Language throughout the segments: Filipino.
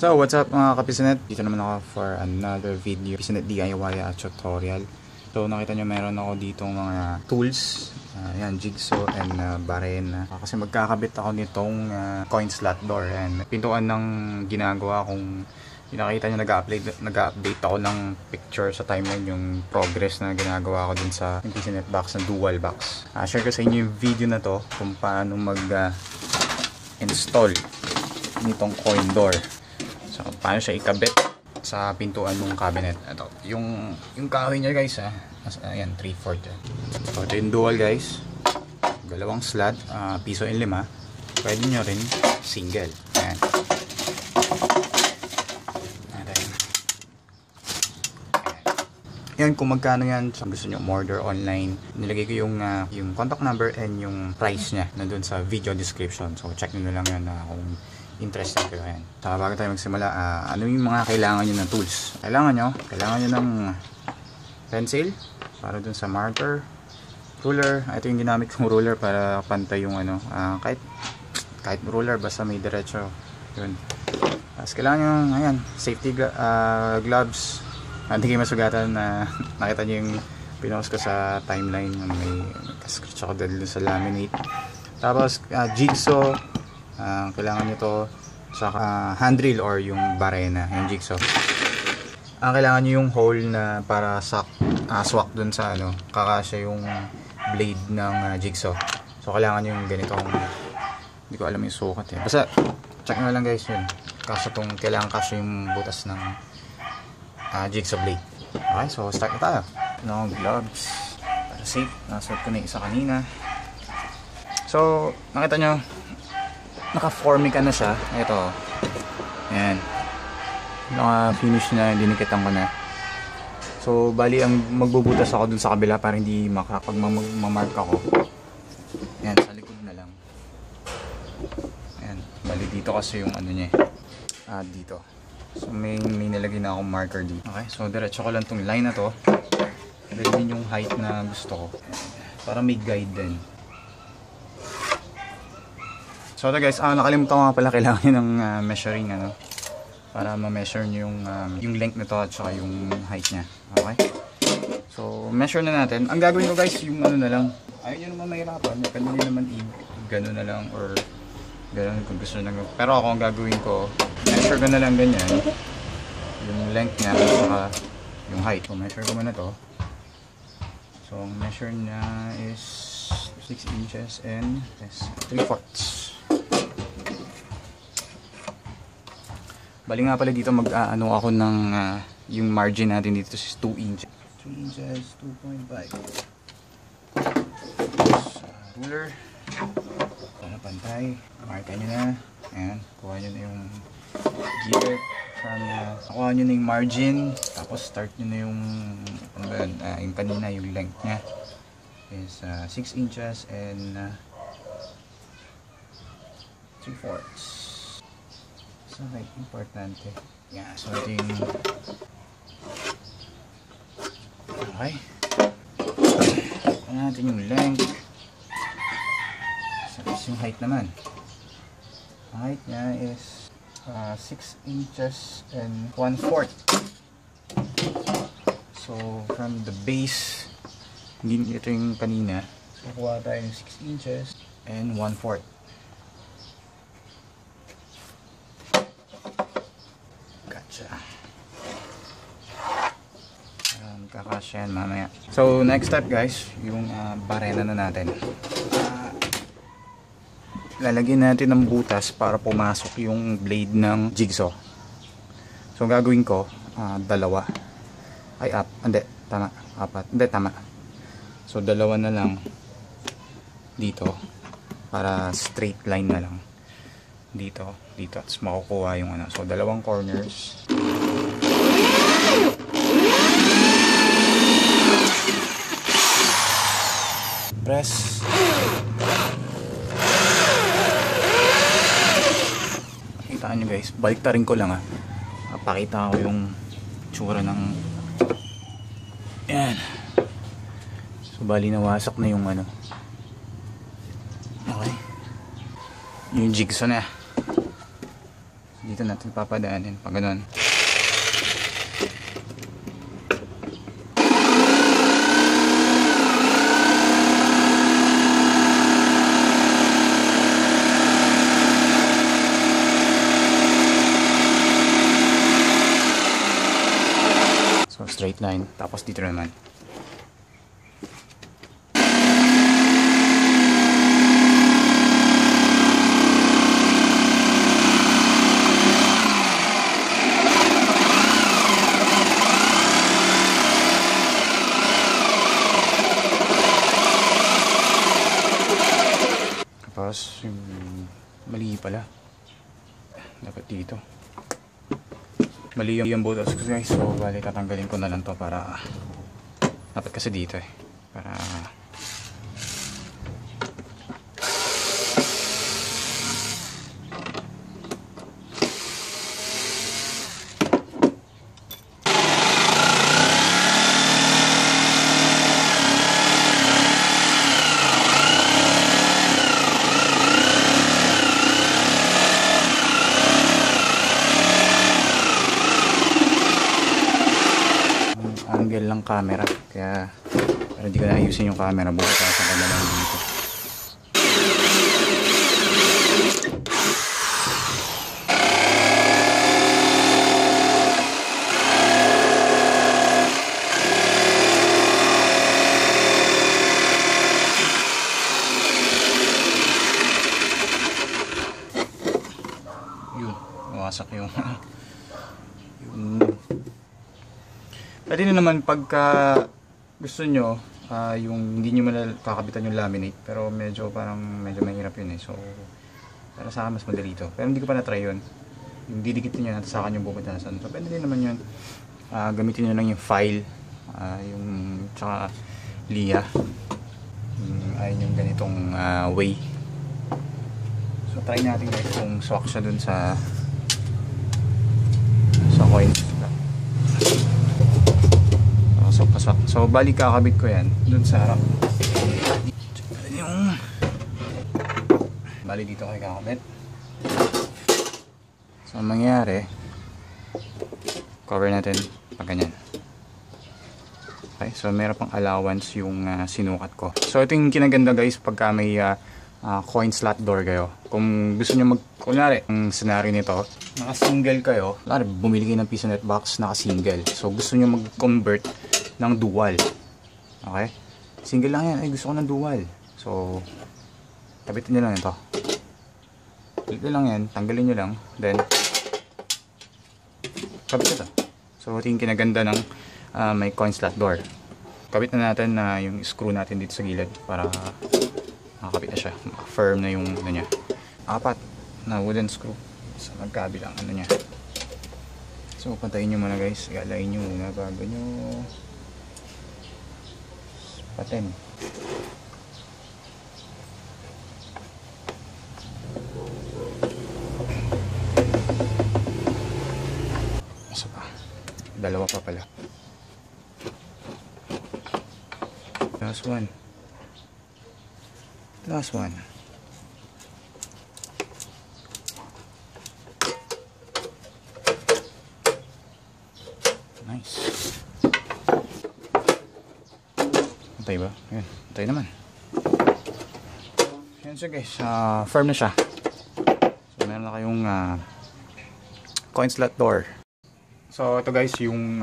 So what's up mga kapisanet? Dito naman ako for another video, Pisanet DIY tutorial. So nakita nyo meron ako ditong mga tools, yan, jigsaw and barena. Kasi magkakabit ako nitong coin slot door. And pintuan ng ginagawa kung nakita nyo nag-update ako ng picture sa timeline yung progress na ginagawa ko dun sa Pisanet box na dual box. Share ko sa inyo yung video na to kung paano mag-install nitong coin door. So, paano siya ikabit sa pintuan ng cabinet. Ito, yung kahoy niya guys ayan, 3/4 yan. So, ito yung dual guys. Dalawang slot, piso and 5. Pwede nyo rin single. Ayan. Yan, kung magkano yan, so gusto nyo order online, nilagay ko yung contact number and yung price niya nandun sa video description. So, check nyo na lang yan kung interested kayo. Ayan. So, bago tayo magsimula, ano yung mga kailangan nyo ng tools? Kailangan nyo ng pencil para dun sa marker, ruler. Ito yung ginamit kong ruler para pantay yung kahit ruler basta may diretso yun. Tapos kailangan nyo ayan, safety gloves. Hindi kayo masugatan na nakita nyo yung pinost ko sa timeline, may scratch ako dahil sa laminate. Tapos jigsaw, kailangan nyo to, saka handrail or yung barena, yung jigsaw. Kailangan nyo yung hole na para swak dun sa kakasya yung blade ng jigsaw. So kailangan nyo yung ganitong, hindi ko alam yung sukat basta check nyo lang guys yun, kailangan kasya yung butas ng jigsaw blade. Okay, so start na tayo. Gloves para safe. Nasuot ko na yung isa kanina. So nakita nyo naka-formica na siya. Ito. Ayan. Naka-finish na, dinikitan ko na. So, bali ang magbubutas ako dun sa kabila para hindi pag mamark ako. Ayan, sa likod na lang. Ayan. Bali dito kasi yung niya. Dito. So, may nilagay na akong marker dito. Okay, so diretso ko lang tong line na to. Dahil din yung height na gusto ko. Para may guide din. So ito guys, nakalimutan ko nga pala, kailangan nyo ng measuring para ma-measure nyo yung length nito at saka yung height nya. Okay? So measure na natin. Ang gagawin ko guys, yung na lang, ayaw nyo naman mahirapan, pwede nyo naman gano'n na lang or gano'n kung gusto nyo. Pero ako ang gagawin ko, measure ko na lang ganyan yung length nya at saka yung height. So measure ko muna to. So ang measure nya is 6 inches and 3/4. Bali nga pala dito ako ng yung margin natin dito is 2 inches. 3 inches, 2.5. Ruler. Para pantay. Marka nyo na. Ayan. Kuha nyo na yung gear. Kuha nyo na yung margin. Tapos start nyo na yung yung kanina, yung length nya is 6 inches and 3/4. So, importante. Yeah, so ito yung okay. Ito natin yung length. Tapos yung height naman. Ang height niya is 6 inches and 1/4. So, from the base, ito yung kanina. So, kuha tayo ng 6 inches and 1/4. Kakasya yan mamaya. So next step guys, yung barena na natin. Lalagyan natin ng butas para pumasok yung blade ng jigsaw. So gagawin ko dalawa. Tama. So dalawa na lang dito para straight line na lang. Dito at makukuha yung so dalawang corners. Press. Kita nyo guys, baliktarin ko lang pakita ko yung tsura ng yan. So bali nawasak na yung Okay. Yung jigsaw na. dito natin papadaanin pag ganun. So straight line, tapos dito naman. Tapos yung mali pala, dapat dito mali yung butas ko guys, so bali tatanggalin ko na lang to para dapat kasi dito para angle lang camera, kaya pero hindi ko na ayusin yung camera, bukas sa kanila dito. Yun, mawasak yung pwede na naman pagka gusto nyo yung hindi nyo kakabitan yung laminate, pero medyo mahirap yun so para sa akin mas madali ito, pero hindi ko pa na-try yun, yung didikit nyo natin sa akin yung bubutasan, so pwede din naman yun. Gamitin nyo lang yung file, yung tsaka liya, ayun yung ganitong way. So try natin guys kung swak siya dun sa coins. So balik kakabit ko yan dun sa harap. Balik dito kayo kakabit. So ang mangyari, cover natin pag ganyan. Okay, so meron pang allowance yung sinukat ko. So ito yung kinaganda guys pagka may coin slot door kayo. Kung gusto nyo kunyari, ang scenario nito, naka-single kayo, bumili kayo ng PisoNet box, naka-single. So gusto nyo mag-convert ng dual. Okay? Single lang yan. Ay, gusto ko ng dual. So, kabitin nyo lang ito. Kabitin lang yan. Tanggalin nyo lang. Then, kabit ito. So, ito yung kinaganda ng may coin slot door. Kabit na natin yung screw natin dito sa gilid para makakabit na siya. Firm na yung ano niya. 4 na wooden screw sa magkabilang ano niya. So, pantayin nyo muna guys. Galayin nyo muna bago nyo paten. Isa pa. Dalawa pa pala. Last one. Last one. Nice. Antay ba? Ayan, antay naman. Ayan siya guys, firm na siya. So meron na kayong coin slot door. So ito guys yung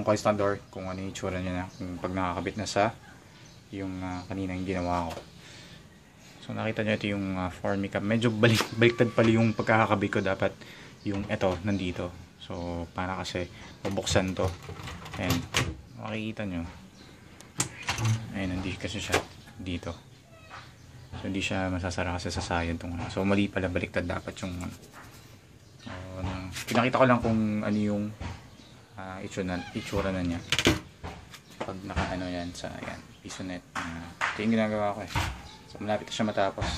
coin slot door, kung ano yung itsura niya na kung pag nakakabit na sa yung kanina yung ginawa ko. So nakita nyo ito yung Formica. Medyo baliktad pala yung pagkakakabit ko, dapat yung ito nandito. So para kasi mabuksan to. Ayan, makikita nyo. Ayun, hindi kasi siya dito. So hindi siya masasara kasi sa sayan tong. So mali pala, baliktad dapat yung pinakita ko lang kung ano yung itsura na niya pag naka yan sa PisoNet. Ito yung ginagawa ko So malapit na siya matapos.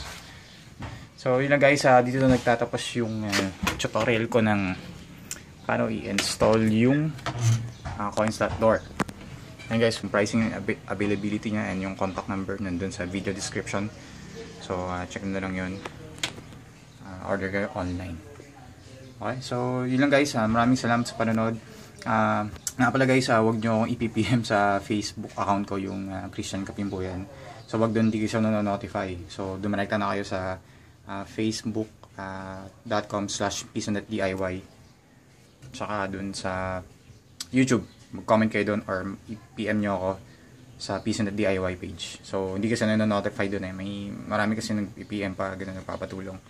So yun lang guys, dito na nagtatapos yung tutorial ko ng paano i-install yung coin slot door. And guys, yung pricing and availability niya and yung contact number nandun sa video description. So check na lang yun. Order kayo online. Okay, so yun lang guys. Maraming salamat sa panonood. Nga pala guys, huwag nyo akong i-PPM sa Facebook account ko, yung Christian Kapimboyan. So wag doon, di kayo notify. So dumirekta na kayo sa facebook.com/pisonetdiy. Tsaka doon sa YouTube, mag-comment kayo doon or i-PM nyo ako sa pisonetdiy page. So hindi kasi notify doon marami kasi nag-PM pa, ganun, nagpapatulong.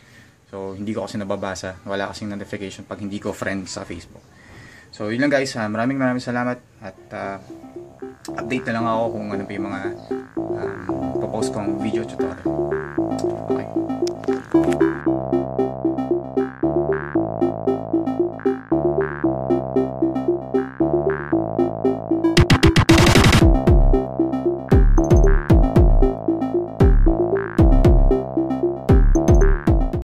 So, hindi ko kasi nababasa. Wala kasing notification pag hindi ko friend sa Facebook. So, yun lang guys. Maraming salamat. At update na lang ako kung ano pa yung mga popost kong video tutorial.